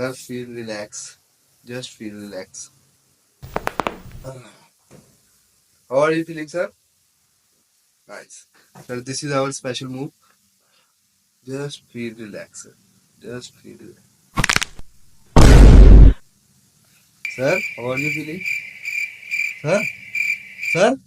Sir, feel relax. Just feel relax. How are you feeling, sir? Nice. Sir, this is our special move. Just feel relaxed, sir. Just feel relaxed. Sir, how are you feeling? Sir? Sir?